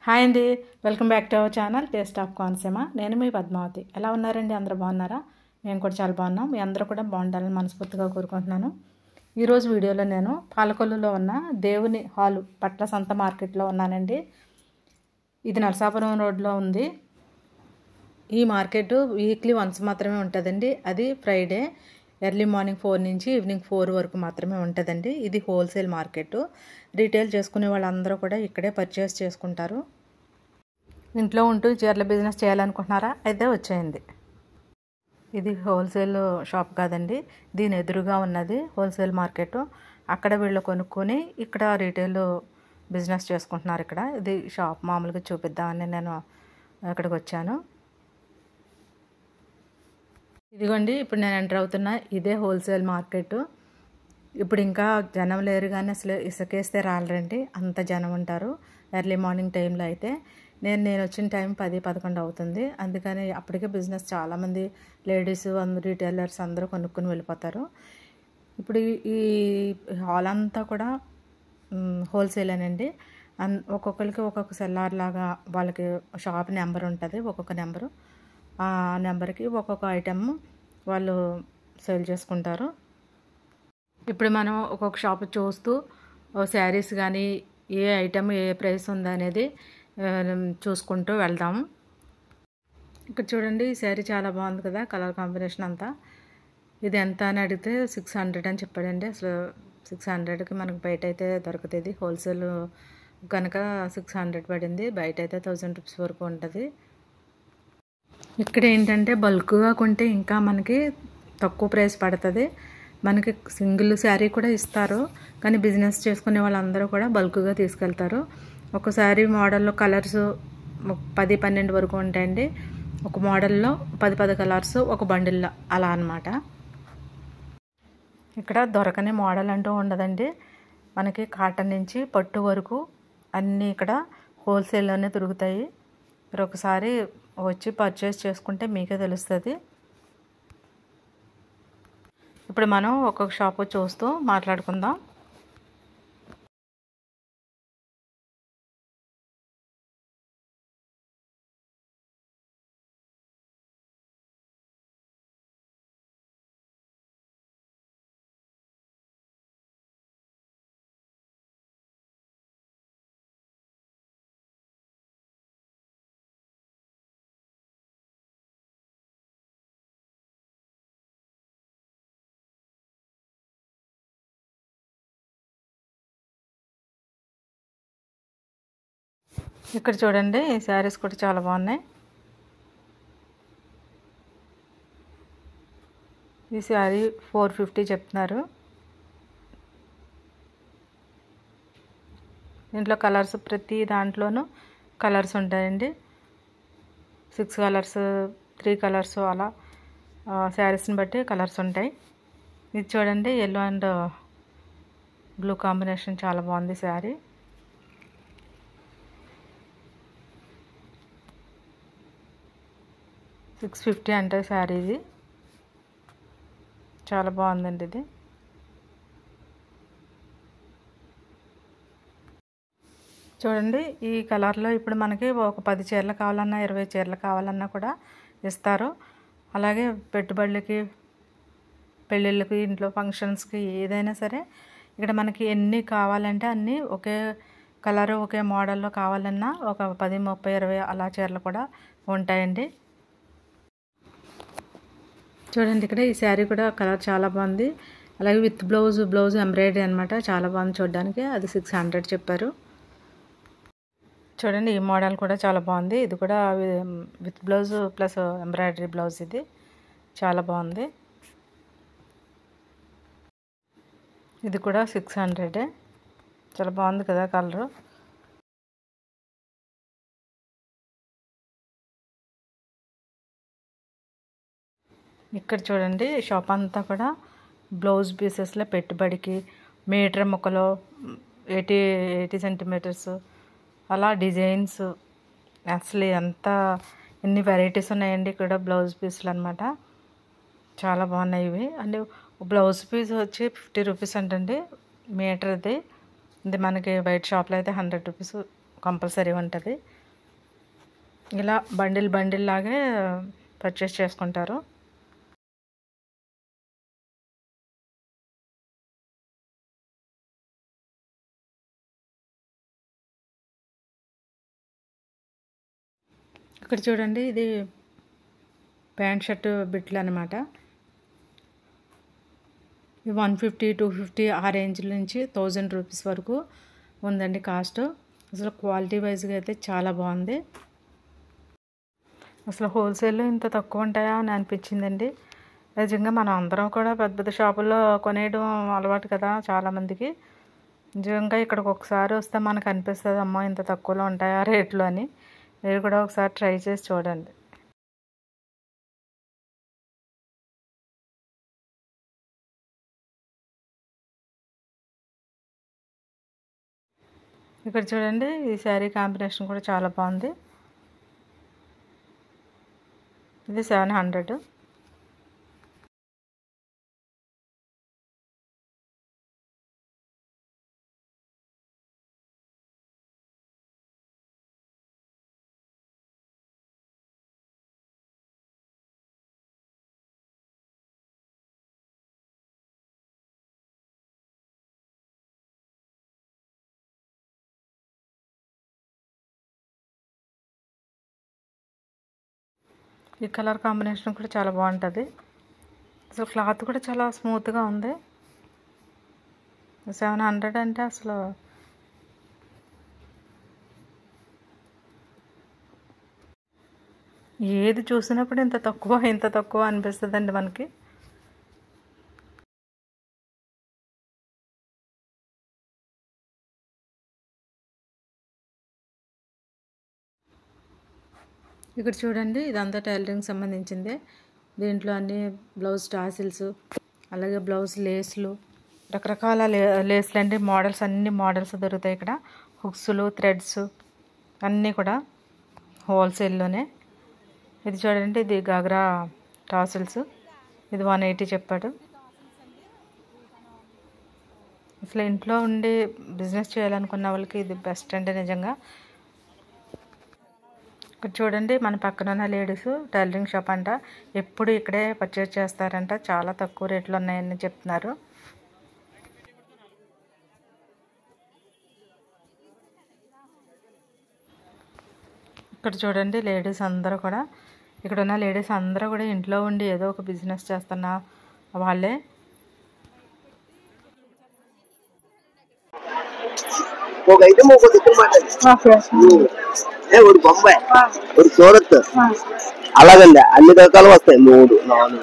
Hi అండి, welcome back to our channel taste of Konaseema. నేను మీ పద్మావతి. ఎలా ఉన్నారండి? అందరూ బాగున్నారా? మేము కూడా చాలా బాగున్నాం. మీ అందరూ కూడా బాగుండాలని మనస్ఫూర్తిగా కోరుకుంటున్నాను. ఈరోజు వీడియోలో నేను పాలకొల్లులో ఉన్న దేవుని హాలు పట్ల సంత మార్కెట్లో ఉన్నానండి. ఇది నరసాపురం రోడ్లో ఉంది. ఈ మార్కెట్ వీక్లీ వన్స్ మాత్రమే ఉంటుందండి. అది ఫ్రైడే ఎర్లీ మార్నింగ్ 4 నుంచి ఈవినింగ్ 4 వరకు మాత్రమే ఉంటుందండి. ఇది హోల్సేల్ మార్కెట్. రీటైల్ చేసుకునే వాళ్ళందరూ కూడా ఇక్కడే పర్చేస్ చేసుకుంటారు. ఇంట్లో ఉంటూ చీరల బిజినెస్ చేయాలనుకుంటున్నారా? అయితే వచ్చేయండి. ఇది హోల్సేల్ షాప్ కాదండి, దీని ఎదురుగా ఉన్నది హోల్సేల్ మార్కెట్. అక్కడ వీళ్ళు కొనుక్కొని ఇక్కడ రీటైల్ బిజినెస్ చేసుకుంటున్నారు. ఇక్కడ ఇది షాప్ మామూలుగా చూపిద్దామని నేను ఇక్కడికి వచ్చాను. ఇదిగోండి, ఇప్పుడు నేను ఎంటర్ అవుతున్నా ఇదే హోల్సేల్ మార్కెట్. ఇప్పుడు ఇంకా జనం లేరు, కానీ అసలు ఇసుకేస్తే రాలరండి, అంత జనం ఉంటారు ఎర్లీ మార్నింగ్ టైంలో. అయితే నేను వచ్చిన టైం 10-11 అవుతుంది. అందుకని అప్పటికే బిజినెస్ చాలామంది లేడీస్ అందరూ రీటైలర్స్ అందరూ కొనుక్కొని వెళ్ళిపోతారు. ఇప్పుడు ఈ హాల్ అంతా కూడా హోల్సేలేనండి. ఒక్కొక్కరికి ఒక్కొక్క సెల్లార్ లాగా వాళ్ళకి షాప్ నెంబర్ ఉంటుంది. ఒక్కొక్క నెంబరు, ఆ నెంబర్కి ఒక్కొక్క ఐటెమ్ వాళ్ళు సేల్ చేసుకుంటారు. ఇప్పుడు మనం ఒక్కొక్క షాప్ చూస్తూ శారీస్ కానీ ఏ ఐటెం ఏ ప్రైస్ ఉందా అనేది చూసుకుంటూ వెళ్దాము. ఇక్కడ చూడండి, ఈ శారీ చాలా బాగుంది కదా, కలర్ కాంబినేషన్ అంతా. ఇది ఎంత అని అడిగితే 600 అని చెప్పాడండి. అసలు 600కి మనకు బయట అయితే దొరుకుతుంది. హోల్సేల్ కనుక 600 పడింది. బయట అయితే 1000 రూపీస్ వరకు ఉంటుంది. ఇక్కడ ఏంటంటే బల్క్గా కొంటే ఇంకా మనకి తక్కువ ప్రైస్ పడుతుంది. మనకి సింగిల్ శారీ కూడా ఇస్తారు, కానీ బిజినెస్ చేసుకునే వాళ్ళందరూ కూడా బల్క్గా తీసుకెళ్తారు. ఒక శారీ మోడల్లో కలర్స్ 10-12 వరకు ఉంటాయండి. ఒక మోడల్లో 10 కలర్స్ ఒక బండిల్లో అలా అన్నమాట. ఇక్కడ దొరకని మోడల్ అంటూ ఉండదండి. మనకి కాటన్ నుంచి పట్టు వరకు అన్నీ ఇక్కడ హోల్సేల్లోనే దొరుకుతాయి. మీరు ఒకసారి వచ్చి పర్చేస్ చేసుకుంటే మీకే తెలుస్తుంది. ఇప్పుడు మనం ఒక్కొక్క షాపు చూస్తూ మాట్లాడుకుందాం. ఇక్కడ చూడండి, ఈ శారీస్ కూడా చాలా బాగున్నాయి. ఈ శారీ 450 చెప్తున్నారు. దీంట్లో కలర్స్ ప్రతి దాంట్లోనూ కలర్స్ ఉంటాయండి. 6 కలర్స్ 3 కలర్స్ అలా శారీస్ని బట్టి కలర్స్ ఉంటాయి. ఇది చూడండి, ఎల్లో అండ్ బ్లూ కాంబినేషన్ చాలా బాగుంది శారీ. $650 అంటే శారీ ఇది చాలా బాగుందండి. ఇది చూడండి, ఈ కలర్లో ఇప్పుడు మనకి ఒక 10 చీరలు కావాలన్నా 20 చీరలు కావాలన్నా కూడా ఇస్తారు. అలాగే పెట్టుబడులకి, పెళ్ళిళ్ళకి, ఇంట్లో ఫంక్షన్స్కి ఏదైనా సరే ఇక్కడ మనకి ఎన్ని కావాలంటే అన్నీ ఒకే కలరు ఒకే మోడల్లో కావాలన్నా ఒక 10, 30, 20 అలా చీరలు కూడా ఉంటాయండి. చూడండి, ఇక్కడ ఈ శారీ కూడా కలర్ చాలా బాగుంది. అలాగే విత్ బ్లౌజ్ ఎంబ్రాయిడరీ అనమాట, చాలా బాగుంది చూడడానికి. అది 600 చెప్పారు. చూడండి, ఈ మోడల్ కూడా చాలా బాగుంది. ఇది కూడా with blouse plus embroidery blouse, ఇది చాలా బాగుంది. ఇది కూడా 600. చాలా బాగుంది కదా కలరు. ఇక్కడ చూడండి, షాప్ అంతా కూడా బ్లౌజ్ పీసెస్లో పెట్టుబడికి మీటర్ ముక్కలో 80 సెంటీమీటర్స్ అలా డిజైన్స్, అసలు అంతా ఎన్ని వెరైటీస్ ఉన్నాయండి ఇక్కడ బ్లౌజ్ పీసులు అనమాట. చాలా బాగున్నాయి ఇవి. అంటే బ్లౌజ్ పీస్ వచ్చి 50 రూపీస్ అంటండి మీటర్ది. ఇది మనకి బయట షాప్లో అయితే 100 రూపీస్ కంపల్సరీ ఉంటుంది. ఇలా బండిల్ లాగే పర్చేస్ చేసుకుంటారు. ఇక్కడ చూడండి, ఇది ప్యాంట్ షర్ట్ బిట్లు అనమాట. 150, 250 ఆ రేంజ్ నుంచి 1000 రూపీస్ వరకు ఉందండి కాస్ట్. అసలు క్వాలిటీ వైజ్గా అయితే చాలా బాగుంది. అసలు హోల్సేల్లో ఇంత తక్కువ ఉంటాయా అని అనిపించిందండి. నిజంగా మనం అందరం కూడా పెద్ద పెద్ద షాపుల్లో కొనేయడం అలవాటు కదా చాలామందికి. నిజంగా ఇక్కడికి ఒకసారి వస్తే మనకు అనిపిస్తుంది, అమ్మో ఇంత తక్కువలో ఉంటాయా రేట్లు అని. మీరు కూడా ఒకసారి ట్రై చేసి చూడండి. ఇక్కడ చూడండి, ఈ శారీ కాంబినేషన్ కూడా చాలా బాగుంది. ఇది 700. ఈ కలర్ కాంబినేషన్ కూడా చాలా బాగుంటుంది. అసలు క్లాత్ కూడా చాలా స్మూత్గా ఉంది. 700 అంటే అసలు ఏది చూసినప్పుడు ఇంత తక్కువ అనిపిస్తుందండి మనకి. ఇక్కడ చూడండి, ఇదంతా టైలరింగ్ సంబంధించిందే. దీంట్లో అన్ని బ్లౌజ్ టాసిల్స్, అలాగే బ్లౌజ్ లేస్లు, రకరకాల లేస్లు అండి. మోడల్స్, అన్ని మోడల్స్ దొరుకుతాయి ఇక్కడ. హుక్స్లు, థ్రెడ్స్ అన్నీ కూడా హోల్సేల్లోనే. ఇది చూడండి, ఇది గాగ్రా టాసిల్స్. ఇది 180 చెప్పాడు. అసలు ఇంట్లో ఉండి బిజినెస్ చేయాలనుకున్న వాళ్ళకి ఇది బెస్ట్ అండి నిజంగా. ఇక్కడ చూడండి, మన పక్కన ఉన్న లేడీస్ టైలరింగ్ షాప్ అంట. ఎప్పుడు ఇక్కడే పర్చేస్ చేస్తారంట. చాలా తక్కువ రేట్లు ఉన్నాయని చెప్తున్నారు. ఇక్కడ చూడండి, లేడీస్ అందరూ కూడా, ఇక్కడ ఉన్న లేడీస్ అందరూ కూడా ఇంట్లో ఉండి ఏదో ఒక బిజినెస్ చేస్తున్న వాళ్ళే. బొంబాయి, ఒక సూరత్, అలాగండి అన్ని రకాలు వస్తాయి. 3, 4,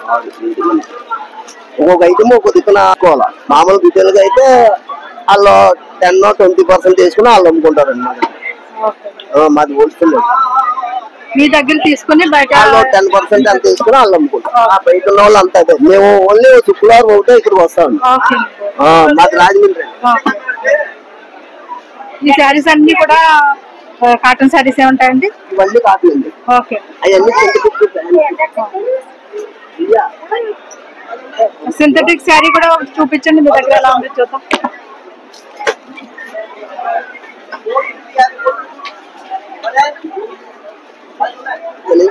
5, 6 ఒక్కొక్క ఐటమ్ ఒక్కొక్క దిక్కున ఆకోవాలి. మామూలు గిట్టెలుగా అయితే వాళ్ళు 10-20% తీసుకుని వాళ్ళు అమ్ముకుంటారండి. మాది హోల్సేల్. మీ దగ్గర తీసుకుని బయట 10% అని తీసుకుని వాళ్ళు అమ్ముకుంటారు. బయట ఉన్న వాళ్ళు అంతా అదే. మేము ఓన్లీ శుక్రవారం ఒకటే ఇక్కడికి వస్తాం. మాది రాజమండ్రి. ఈ శారీస్ అన్ని కూడా కాటన్ శారీస్ ఉంటాయండి. ఇవన్నీ కాటన్ అండి. ఓకే, అవన్నీ సింథటిక్ శారీ కూడా చూపించండి మీ దగ్గర ఎలా ఉంది చూద్దాం.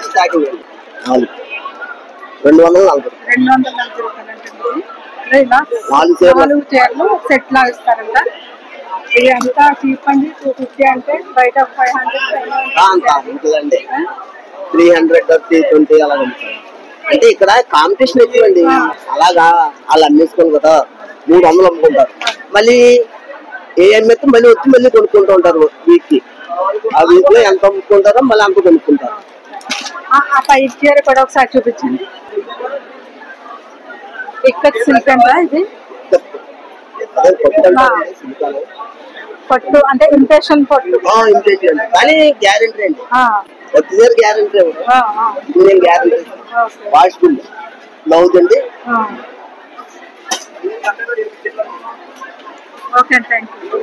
స్టార్టింగ్ 240 4 చీరలు సెట్ లాగా ఇస్తారంట. ఇది అంతా చీప్ అండి. 250 అంటే బయట 500 ఉంటుందండి. 300, 320 అలాగ. అంటే ఇక్కడ కాంపిటీషన్ ఎక్కువండి. అలాగా వాళ్ళు అమ్మేసుకోండి కదా, 300 అమ్ముకుంటారు. మళ్ళీ ఏ అమ్మితే మళ్ళీ వచ్చి మళ్ళీ కొనుక్కుంటూ ఉంటారు. వీక్ కి ఆ వీక్ లో ఎంత అమ్ముకుంటారో మళ్ళీ అంత కొనుక్కుంటారు. ఆ పై చీర కూడా ఒకసారి చూపించండి. ఇక్కడ సిల్క్ అంట. ఇది పట్టు అంటే ఇంప్రెషన్ పట్టు. ఇంప్రెషన్ కానీ గ్యారెంటీ అండి. వచ్చేసారి గ్యారెంటీ నేను గ్యారెంటీ. వాష్ఫుల్ బ్లౌజ్ అండి. Okay, thank you.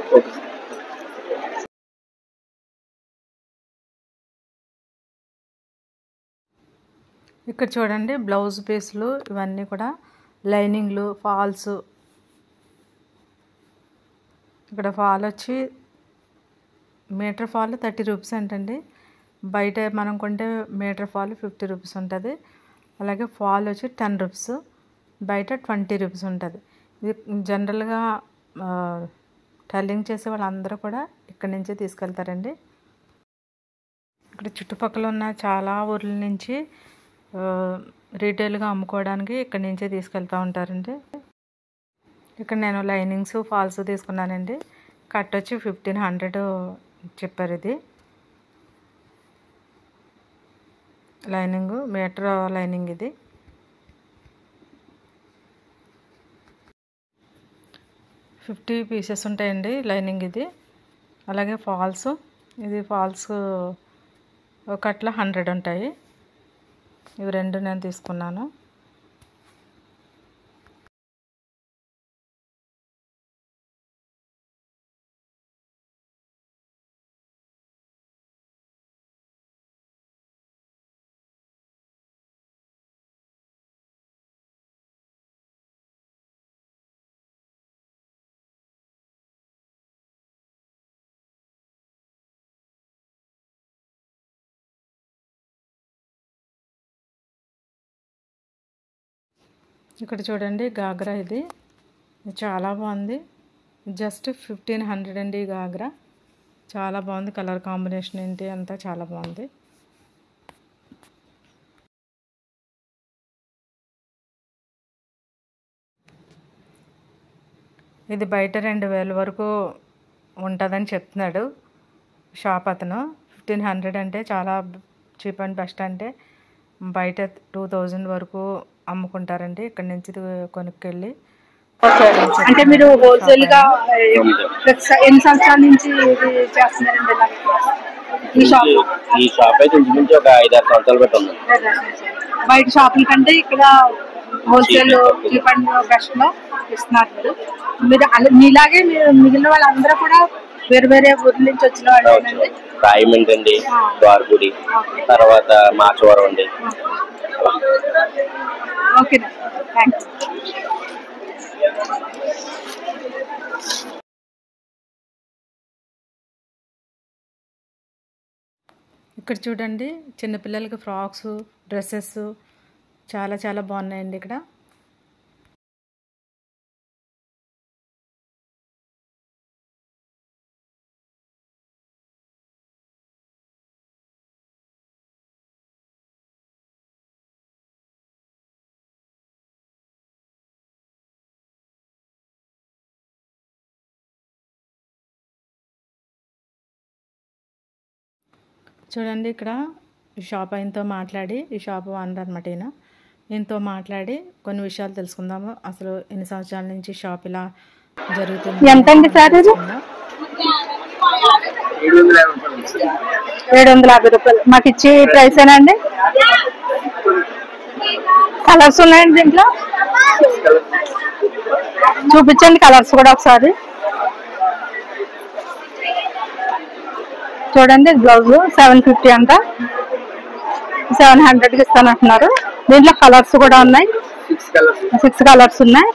ఇక్కడ చూడండి, బ్లౌజ్ పీస్లు ఇవన్నీ కూడా లైనింగ్లు, ఫాల్స్. ఇక్కడ ఫాల్ వచ్చి మీటర్ ఫాల్ 30 రూపీస్ అంటండి. బయట మనం కొంటే మీటర్ ఫాల్ 50 రూపీస్ ఉంటుంది. అలాగే ఫాల్ వచ్చి 10 రూపీస్, బయట 20 రూపీస్ ఉంటుంది. ఇది జనరల్గా టైలరింగ్ చేసే వాళ్ళందరూ కూడా ఇక్కడి నుంచే తీసుకెళ్తారండి. ఇక్కడ చుట్టుపక్కల ఉన్న చాలా ఊర్ల నుంచి రీటైల్గా అమ్ముకోవడానికి ఇక్కడి నుంచే తీసుకెళ్తూ ఉంటారండి. ఇక్కడ నేను లైనింగ్స్ ఫాల్స్ తీసుకున్నానండి. కట్ వచ్చి 1500 చెప్పారు. ఇది లైనింగ్, మీటర్ లైనింగ్. ఇది 50 పీసెస్ ఉంటాయండి లైనింగ్ ఇది. అలాగే ఫాల్స్, ఇది ఫాల్స్ ఒకట్ల 100 ఉంటాయి. ఇవి రెండు నేను తీసుకున్నాను. ఇక్కడ చూడండి గాగ్రా, ఇది చాలా బాగుంది. జస్ట్ 1500 అండి ఈ గాగ్రా. చాలా బాగుంది. కలర్ కాంబినేషన్ ఏంటి అంతా చాలా బాగుంది. ఇది బయట 2000 వరకు ఉంటుందని చెప్తున్నాడు షాప్ అతను. 1500 అంటే చాలా చీప్ అండ్ బెస్ట్. అంటే బయట 2000 వరకు అమ్ముకుంటారండి. ఇక్కడ నుంచి కొనుక్కెళ్ళి. అంటే మీరు హోల్సేల్ గా ఎన్ని సంవత్సరాల నుంచి చేస్తున్నారండి ఈ షాప్ అయితే ఇంచుమించు ఒక 5-6 సంవత్సరాలు పెట్టండి. బయట షాపుల కంటే ఇక్కడ హోల్సేల్ చీప్ అండ్ బెస్ట్ లో ఇస్తున్నారు. మీరు మీలాగే మిగిలిన వాళ్ళందరూ కూడా వేరే వేరే ఊర్ల నుంచి వచ్చిన వాళ్ళు. రాయమండ్రి అండి, ద్వారగుడి, తర్వాత మాచవరం అండి. Okay, thanks. ఇక్కడ చూడండి చిన్నపిల్లలకి ఫ్రాక్స్, డ్రెస్సెస్ చాలా చాలా బాగున్నాయండి ఇక్కడ. చూడండి ఇక్కడ ఈ షాప్ ఆయనతో మాట్లాడి, ఈ షాప్ ఓనర్ అనమాట ఈయన, ఈయనతో మాట్లాడి కొన్ని విషయాలు తెలుసుకుందాము. అసలు ఎన్ని సంవత్సరాల నుంచి షాప్ ఇలా జరుగుతుంది. ఎంతండి సార్ ఇది? 750 రూపాయలు మాకు ఇచ్చే ప్రైస్ ఏనండి. కలర్స్ ఉన్నాయండి దీంట్లో, చూపించండి కలర్స్ కూడా ఒకసారి. చూడండి బ్లౌజ్ 750 అంట, 700కి ఇస్తానంటున్నారు. దీంట్లో కలర్స్ కూడా ఉన్నాయి, 6 కలర్స్ ఉన్నాయి.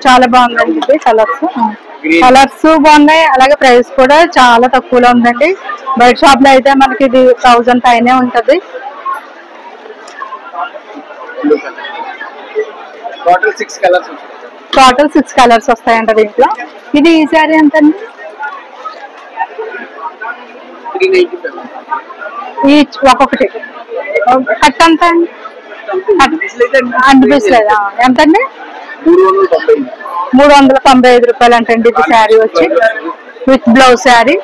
చాలా బాగుందండి ఇది. కలర్స్ బాగున్నాయి, అలాగే ప్రైస్ కూడా చాలా తక్కువలో ఉందండి. బయట షాప్ లో అయితే మనకి ఇది 1000 పైనే ఉంటది. టోటల్ 6 కలర్స్ వస్తాయంట దీంట్లో. ఇది ఈ శారీ ఎంత అండి? ఈచ్ ఒక్కొక్కటి. కట్ ఎంత అండి? అనిపించలేదా? ఎంత అండి? 395 రూపాయలు అంటండి ఇది శారీ వచ్చి, విత్ బ్లౌజ్ శారీ.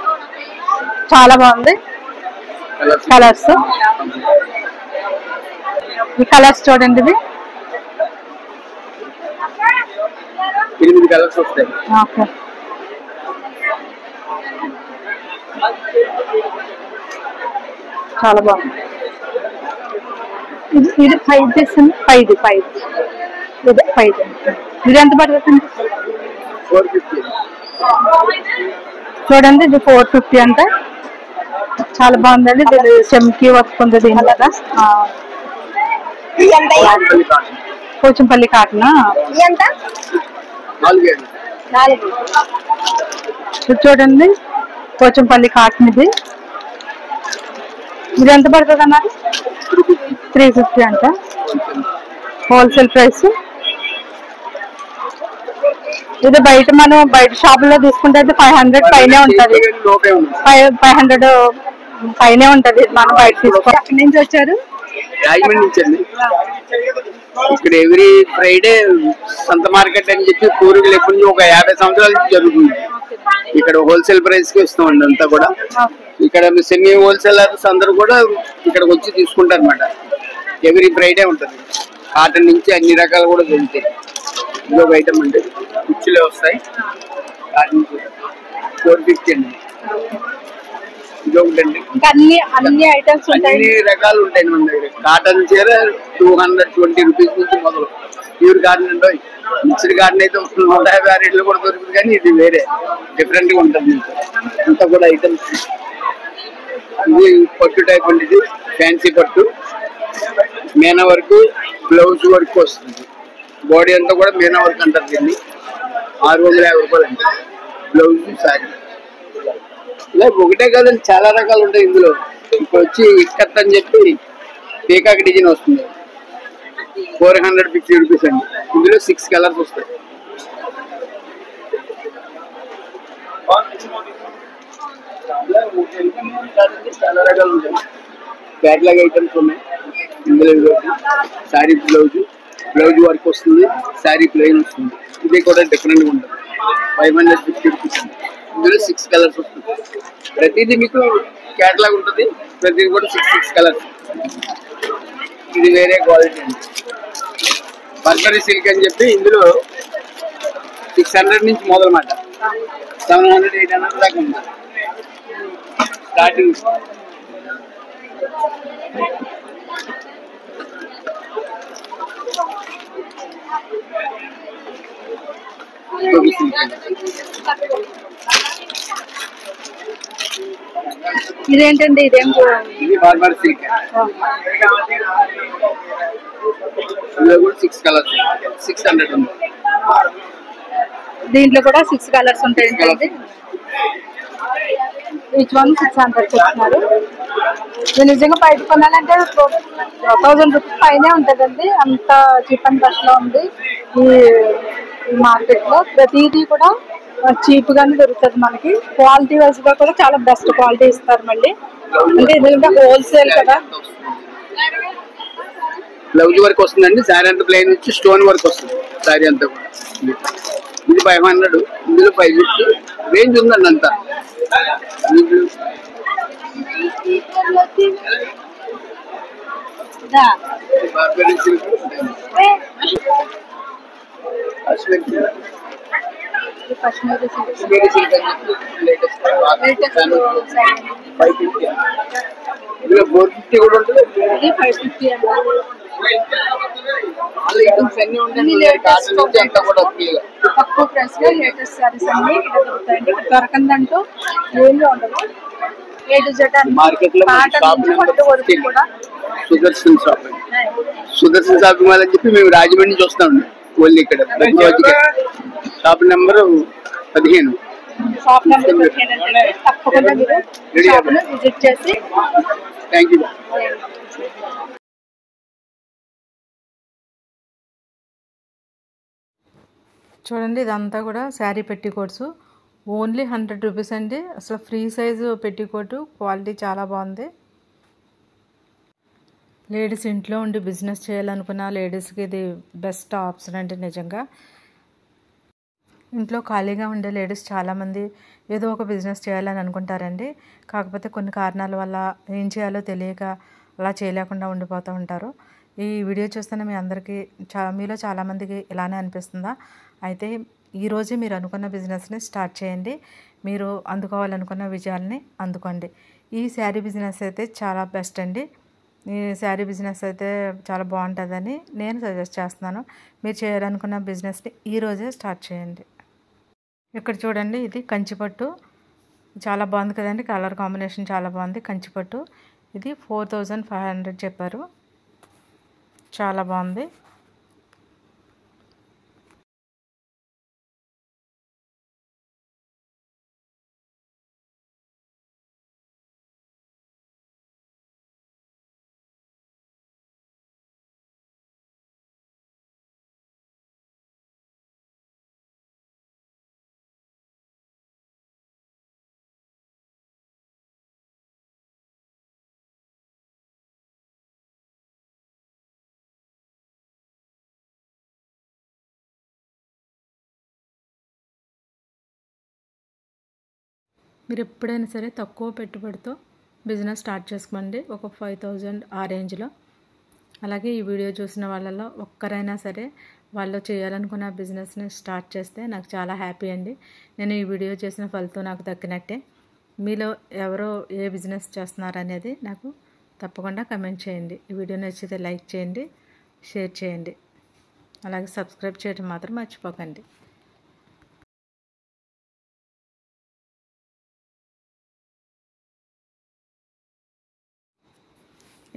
చాలా బాగుంది కలర్స్. ఈ కలర్స్ చూడండి, ఇది 8 కలర్స్ వస్తాయి. ఓకే, చాలా బాగుంది. ఇది 5 చేస్తుంది. 5 ఇది 5. ఇది ఎంత పడుతుంది? 450. చూడండి ఇది 450 అంటే చాలా బాగుందండి. ఇది చెమ్కి వస్తుంది దీని మీద. పోచంపల్లి కాటనా ఎంత 4 ఇది చూడండి, పోచంపల్లి కాటన్ ఇది ఎంత పడుతుంది అన్నారు? 350 అంట హోల్సేల్ ప్రైస్. ఇది మనం బయట షాపుల్లో తీసుకుంటే 500 పైనే ఉంటుంది, 500 పైనే ఉంటుంది. మనం బయట తీసుకోవాలి. అక్కడి నుంచి వచ్చారు? రాజమండ్రి నుంచి అండి. ఇక్కడ ఎవ్రీ ఫ్రైడే సంత మార్కెట్ అని చెప్పి కూరగాయలు ఎప్పటి నుంచి ఒక 50 సంవత్సరాల నుంచి జరుగుతుంది. ఇక్కడ హోల్సేల్ ప్రైస్ కి ఇస్తామండి అంతా కూడా. ఇక్కడ సెమీ హోల్సేలర్స్ అందరూ కూడా ఇక్కడికి వచ్చి తీసుకుంటారు అన్నమాట. ఎవ్రీ ఫ్రైడే ఉంటుంది. కాటన్ నుంచి అన్ని రకాలు కూడా దొరుకుతాయి. ఇంకొక ఐటమ్ అంటే కుర్చీలే వస్తాయి. కాటన్ 450 అండి. ఇదొకటండి, అన్ని ఐటమ్స్ అన్ని రకాలు ఉంటాయి మన దగ్గర. కాటన్ చీర 220 రూపీస్ నుంచి మొదలు. ప్యూర్ కాటన్ అంటే మిక్స్డ్ కాటన్ అయితే 150 రేట్లు కూడా దొరుకుతుంది, కానీ ఇది వేరే డిఫరెంట్ గా ఉంటుంది. అంతా కూడా ఐటమ్స్. ఇది పట్టు టైప్ అండి. ఇది ఫ్యాన్సీ పట్టు, మీనా వర్క్, బ్లౌజ్ వర్క్ వస్తుంది. బాడీ అంతా కూడా మీనా వర్క్ అంటారు. దీన్ని 650 రూపాయలు అండి బ్లౌజ్ శారీ. ఇలా ఒకటే కాదండి, చాలా రకాలు ఉంటాయి ఇందులో. ఇప్పుడు వచ్చి ఇక్కత్ అని చెప్పి పీకాక్ డిజైన్ వస్తుంది, 450 రూపీస్ అండి. ఇందులో 6 కలర్స్ వస్తాయి. చాలా రకాలు ఉంటాయి. క్యాట్లాగ్ ఐటమ్స్ ఉన్నాయి ఇందులో. శారీ బ్లౌజ్ వర్క్ వస్తుంది, శారీ ప్లెయిన్ వస్తుంది. ఇది కూడా డిఫరెంట్ గా ఉంటుంది. 550 రూపీస్ అండి. ఇందులో 6 కలర్స్ వస్తుంది. ప్రతిదీ మీకు క్యాటలాగ్ ఉంటుంది. ప్రతిదీ కూడా 6 కలర్స్. ఇది వేరే క్వాలిటీ అండి. బర్బరీ సిల్క్ అని చెప్పి ఇందులో 600 నుంచి మొదలన్నమాట. 700, 800 దాకా ఉంది స్టార్టింగ్. ఇదేంటండి? ఇది బార్బర్ సిల్క్. ఇందులో కూడా 6 కలర్స్, 600 ఉంది. దీంట్లో కూడా 6 కలర్స్ ఉంటాయండి. ఈచ్ వన్ 600 చెప్తున్నారు. ఇది నిజంగా బయట కొనాలంటే 1000 రూపీస్ పైనే ఉంటుందండి. అంత చీప్ అండ్ బెస్ట్ లో ఉంది ఈ మార్కెట్ లో. ప్రతిదీ కూడా చీప్ గానే దొరుకుతుంది మనకి. క్వాలిటీ వైజ్ గా కూడా చాలా బెస్ట్ క్వాలిటీ ఇస్తారు మళ్ళీ. అంటే ఎందుకంటే హోల్సేల్ కదా. బ్లౌజ్ వర్క్ వస్తుందండి. శారీ అంతా ప్లెయిన్ వచ్చి స్టోన్ వర్క్ వస్తుంది. శారీ అంతా కూడా ఇది 500, ఇందులో 550 రేంజ్ ఉందండి అంతా. ఇందులో 450 కూడా ఉంటుంది. 550 తక్కువ ప్రైస్ లో లేటెస్ట్ సారీస్ అన్ని దొరుకుతాయండి. ఇక్కడ దొరకందంటూ ఏమీ ఉండదు. ఏ టు జెడ్ మార్కెట్ లో కూడా సుదర్శన్ షాపింగ్ మాల్ అని చెప్పి మేము రాజమండ్రి నుంచి వస్తామండి. ఓన్లీ ఇక్కడ షాప్ నెంబర్ 15. షాప్ నెంబర్ 15 తప్పకుండా మీరు షాప్ ను విజిట్ చేసి. Thank you. చూడండి, ఇదంతా కూడా శారీ పెట్టికోట్స్. ఓన్లీ 100 రూపీస్ అండి. అసలు ఫ్రీ సైజు పెట్టికోటు, క్వాలిటీ చాలా బాగుంది. లేడీస్ ఇంట్లో ఉండి బిజినెస్ చేయాలనుకున్న లేడీస్కి ఇది బెస్ట్ ఆప్షన్ అండి. నిజంగా ఇంట్లో ఖాళీగా ఉండే లేడీస్ చాలామంది ఏదో ఒక బిజినెస్ చేయాలని అనుకుంటారండి. కాకపోతే కొన్ని కారణాల వల్ల ఏం చేయాలో తెలియక అలా చేయలేకుండా ఉండిపోతూ ఉంటారు. ఈ వీడియో చూస్తున్న మీ అందరికీ మీలో చాలామందికి ఇలానే అనిపిస్తుందా? అయితే ఈరోజే మీరు అనుకున్న బిజినెస్ని స్టార్ట్ చేయండి. మీరు అందుకోవాలనుకున్న విజయాల్ని అందుకోండి. ఈ శారీ బిజినెస్ అయితే చాలా బెస్ట్ అండి. ఈ శారీ బిజినెస్ అయితే చాలా బాగుంటుందని నేను సజెస్ట్ చేస్తున్నాను. మీరు చేయాలనుకున్న బిజినెస్ని ఈరోజే స్టార్ట్ చేయండి. ఇక్కడ చూడండి, ఇది కంచిపట్టు. చాలా బాగుంది కదండి. కలర్ కాంబినేషన్ చాలా బాగుంది. కంచిపట్టు ఇది 4500 చెప్పారు. చాలా బాగుంది. మీరు ఎప్పుడైనా సరే తక్కువ పెట్టుబడితో బిజినెస్ స్టార్ట్ చేసుకోండి, ఒక 5000 ఆ రేంజ్లో. అలాగే ఈ వీడియో చూసిన వాళ్ళలో ఒక్కరైనా సరే వాళ్ళు చేయాలనుకున్న బిజినెస్ని స్టార్ట్ చేస్తే నాకు చాలా హ్యాపీ అండి. నేను ఈ వీడియో చేసిన ఫలితం నాకు దక్కినట్టే. మీలో ఎవరో ఏ బిజినెస్ చేస్తున్నారనేది నాకు తప్పకుండా కమెంట్ చేయండి. ఈ వీడియో నచ్చితే లైక్ చేయండి, షేర్ చేయండి, అలాగే సబ్స్క్రైబ్ చేయడం మాత్రం మర్చిపోకండి.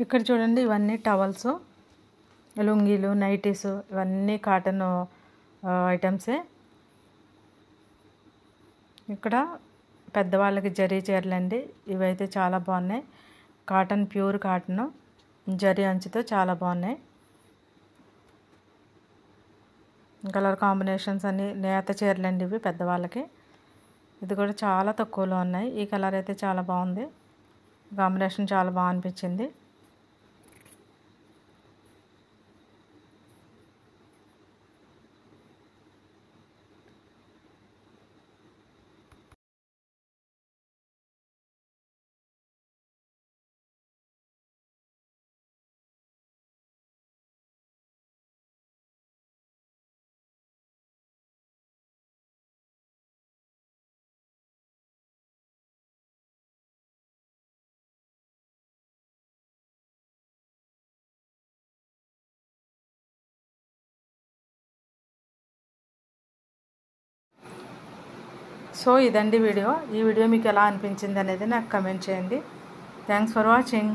ఇక్కడ చూడండి, ఇవన్నీ టవల్స్, లుంగీలు, నైటీస్, ఇవన్నీ కాటన్ ఐటమ్సే. ఇక్కడ పెద్దవాళ్ళకి జరీ చీరలండి, ఇవైతే చాలా బాగున్నాయి. కాటన్, ప్యూర్ కాటన్, జరీ అంచుతో చాలా బాగున్నాయి. కలర్ కాంబినేషన్స్ అన్నీ నేత చీరలండి ఇవి పెద్దవాళ్ళకి. ఇది కూడా చాలా తక్కువలో ఉన్నాయి. ఈ కలర్ అయితే చాలా బాగుంది, కాంబినేషన్ చాలా బాగా అనిపించింది. సో ఇదండి వీడియో. ఈ వీడియో మీకు ఎలా అనిపించింది అనేది నాకు కమెంట్ చేయండి. Thanks for watching.